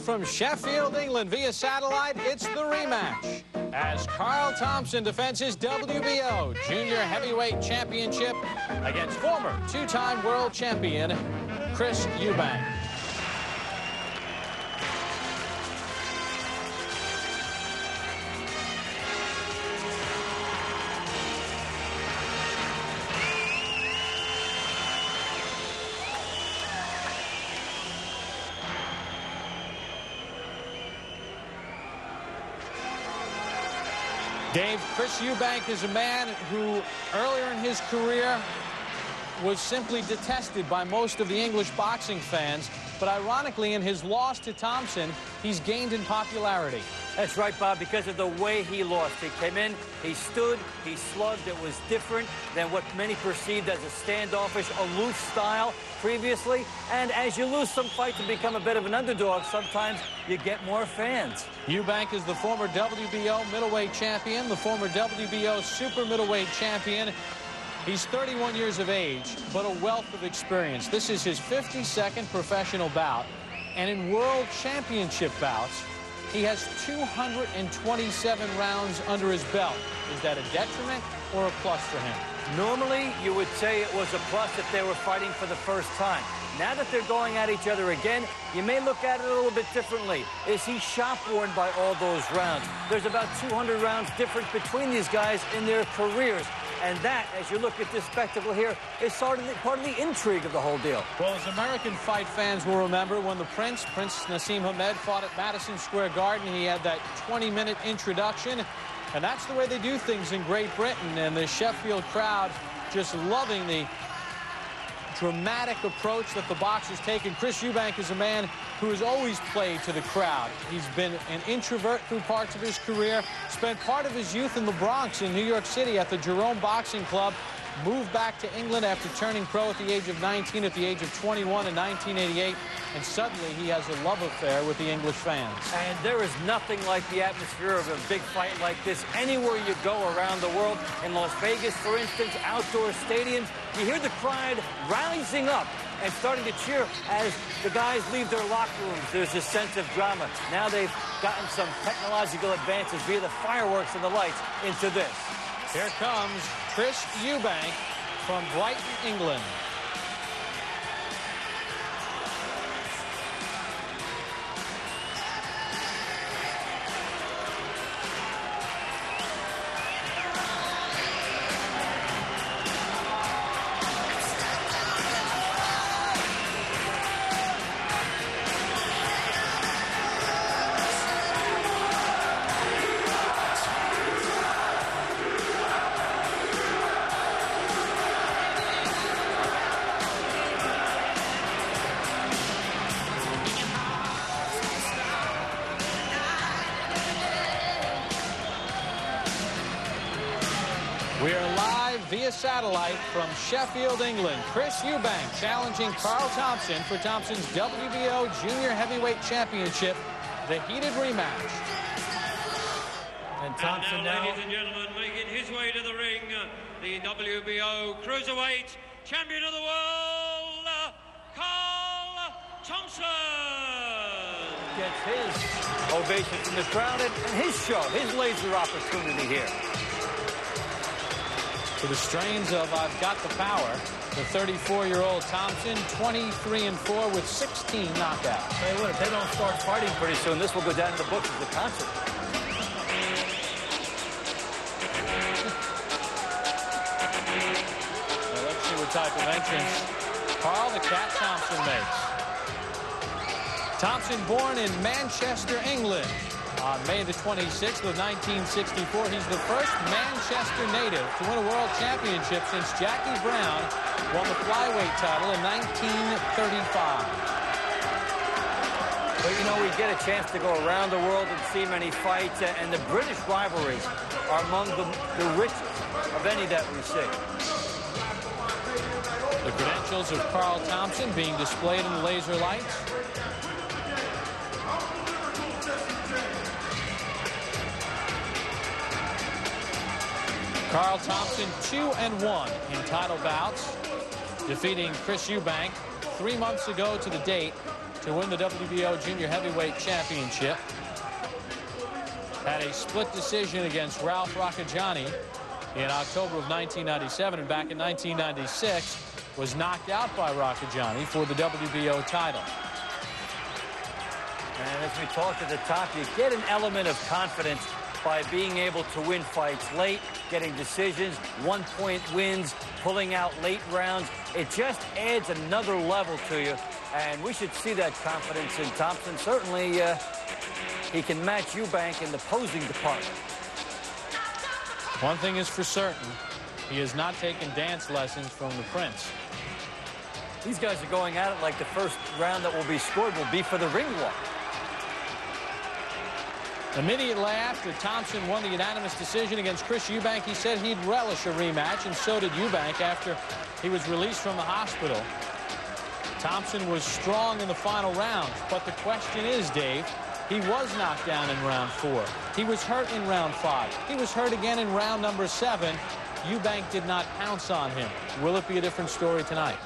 from Sheffield, England via satellite, it's the rematch as Carl Thompson defends his WBO Junior Heavyweight Championship against former two-time world champion Chris Eubank. Dave, Chris Eubank is a man who earlier in his career was simply detested by most of the English boxing fans, but ironically in his loss to Thompson, he's gained in popularity. That's right, Bob, because of the way he lost. He came in, he stood, he slugged. It was different than what many perceived as a standoffish, aloof style previously. And as you lose some fights and become a bit of an underdog, sometimes you get more fans. Eubank is the former WBO middleweight champion, the former WBO super middleweight champion. He's 31 years of age, but a wealth of experience. This is his 52nd professional bout, and in world championship bouts, he has 227 rounds under his belt. Is that a detriment or a plus for him? Normally, you would say it was a plus if they were fighting for the first time. Now that they're going at each other again, you may look at it a little bit differently. Is he shop-worn by all those rounds? There's about 200 rounds difference between these guys in their careers. And that, as you look at this spectacle here, is part of the intrigue of the whole deal. Well, as American fight fans will remember, when the Prince Nassim Hamed, fought at Madison Square Garden, he had that 20-minute introduction. And that's the way they do things in Great Britain. And the Sheffield crowd just loving the dramatic approach that the boxers take. And Chris Eubank is a man who has always played to the crowd. He's been an introvert through parts of his career, spent part of his youth in the Bronx in New York City at the Jerome Boxing Club, moved back to England after turning pro at the age of 19, at the age of 21 in 1988, and suddenly he has a love affair with the English fans. And there is nothing like the atmosphere of a big fight like this anywhere you go around the world. In Las Vegas, for instance, outdoor stadiums, you hear the crowd rising up and starting to cheer as the guys leave their locker rooms. There's a sense of drama. Now they've gotten some technological advances via the fireworks and the lights into this. Here comes Chris Eubank from Brighton, England. We are live via satellite from Sheffield, England. Chris Eubank challenging Carl Thompson for Thompson's WBO Junior Heavyweight Championship, the heated rematch. And Thompson now, ladies and gentlemen, making his way to the ring, the WBO Cruiserweight Champion of the World, Carl Thompson. Gets his ovation from the crowd and his show, his laser opportunity here. To the strains of I've Got the Power, the 34-year-old Thompson, 23-4 with 16 knockouts. Hey, what, if they don't start fighting pretty soon, this will go down in the books as a concert. Well, let's see what type of entrance Carl the Cat Thompson makes. Thompson, born in Manchester, England, on May the 26th of 1964. He's the first Manchester native to win a world championship since Jackie Brown won the flyweight title in 1935. But, you know, we get a chance to go around the world and see many fights, and the British rivalries are among the richest of any that we see. The credentials of Carl Thompson being displayed in the laser lights. Carl Thompson 2-1 in title bouts, defeating Chris Eubank 3 months ago to the date to win the WBO Junior Heavyweight Championship. Had a split decision against Ralph Raccagiani in October of 1997, and back in 1996 was knocked out by Raccagiani for the WBO title. And as we talked at the top, you get an element of confidence by being able to win fights late, getting decisions, one-point wins, pulling out late rounds. It just adds another level to you, and we should see that confidence in Thompson. Certainly, he can match Eubank in the posing department. One thing is for certain, he has not taken dance lessons from the Prince. These guys are going at it like the first round that will be scored will be for the ring walk. Immediately after Thompson won the unanimous decision against Chris Eubank, he said he'd relish a rematch, and so did Eubank after he was released from the hospital. Thompson was strong in the final round, but the question is, Dave, he was knocked down in round 4. He was hurt in round 5. He was hurt again in round number 7. Eubank did not pounce on him. Will it be a different story tonight?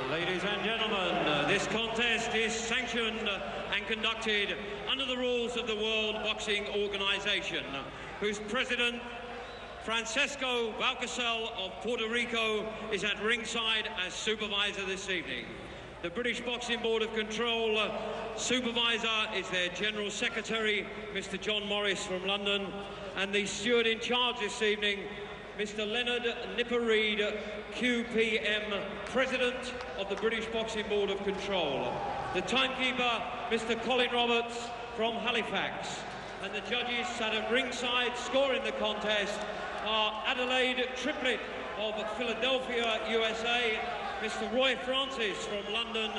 Ladies and gentlemen, this contest is sanctioned and conducted under the rules of the World Boxing Organization, whose president, Francesco Valcarcel of Puerto Rico, is at ringside as supervisor this evening. The British Boxing Board of Control supervisor is their General Secretary, Mr. John Morris from London, and the steward in charge this evening, Mr. Leonard Nipper-Reid, QPM, President of the British Boxing Board of Control. The timekeeper, Mr. Colin Roberts from Halifax. And the judges sat at ringside scoring the contest are Adelaide Triplett of Philadelphia, USA, Mr. Roy Francis from London,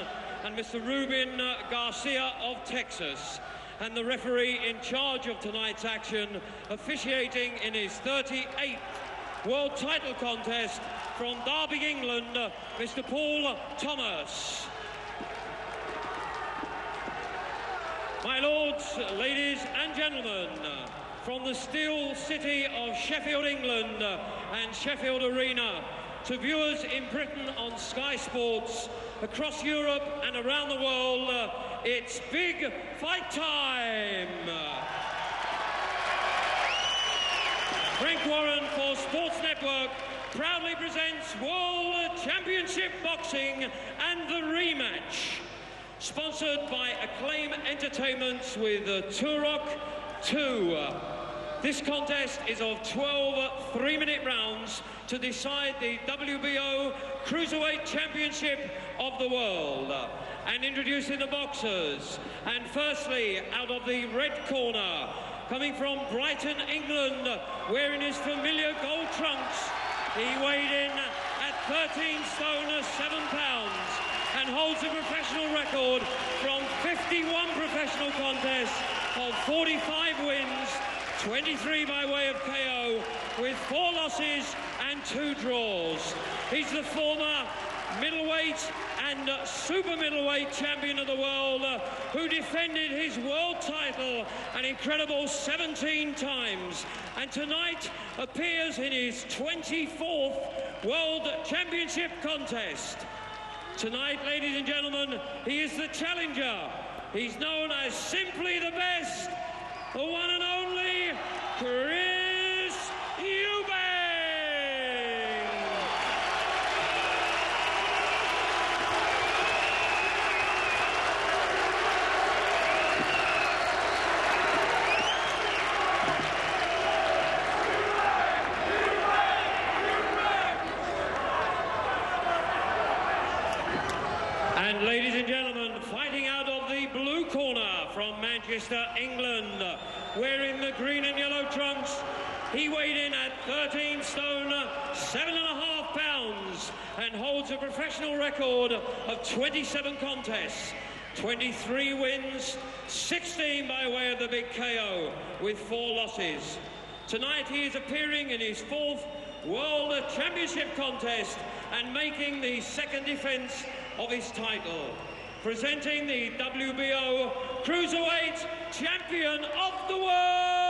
and Mr. Ruben Garcia of Texas. And the referee in charge of tonight's action, officiating in his 38th World title contest from Derby, England, Mr. Paul Thomas. My lords, ladies and gentlemen, from the steel city of Sheffield, England and Sheffield Arena, to viewers in Britain on Sky Sports, across Europe and around the world, it's big fight time. Frank Warren for Sports Network proudly presents World Championship Boxing and the Rematch. Sponsored by Acclaim Entertainments with Turok 2. This contest is of 12 3-minute rounds to decide the WBO Cruiserweight Championship of the world. And introducing the boxers. And firstly, out of the red corner, coming from Brighton, England, wearing his familiar gold trunks, he weighed in at 13 stone 7 pounds and holds a professional record from 51 professional contests of 45 wins, 23 by way of KO, with 4 losses and 2 draws. He's the former middleweight and super middleweight champion of the world, who defended his world title an incredible 17 times, and tonight appears in his 24th World Championship contest. Tonight, ladies and gentlemen, he is the challenger. He's known as simply the best, the one and only Chris Eubank. And ladies and gentlemen, fighting out of the blue corner from Manchester, England, wearing the green and yellow trunks, he weighed in at 13 stone 7.5 pounds and holds a professional record of 27 contests, 23 wins, 16 by way of the big KO, with 4 losses. Tonight he is appearing in his 4th World Championship contest and making the 2nd defense of his title. Presenting the WBO Cruiserweight Champion of the World,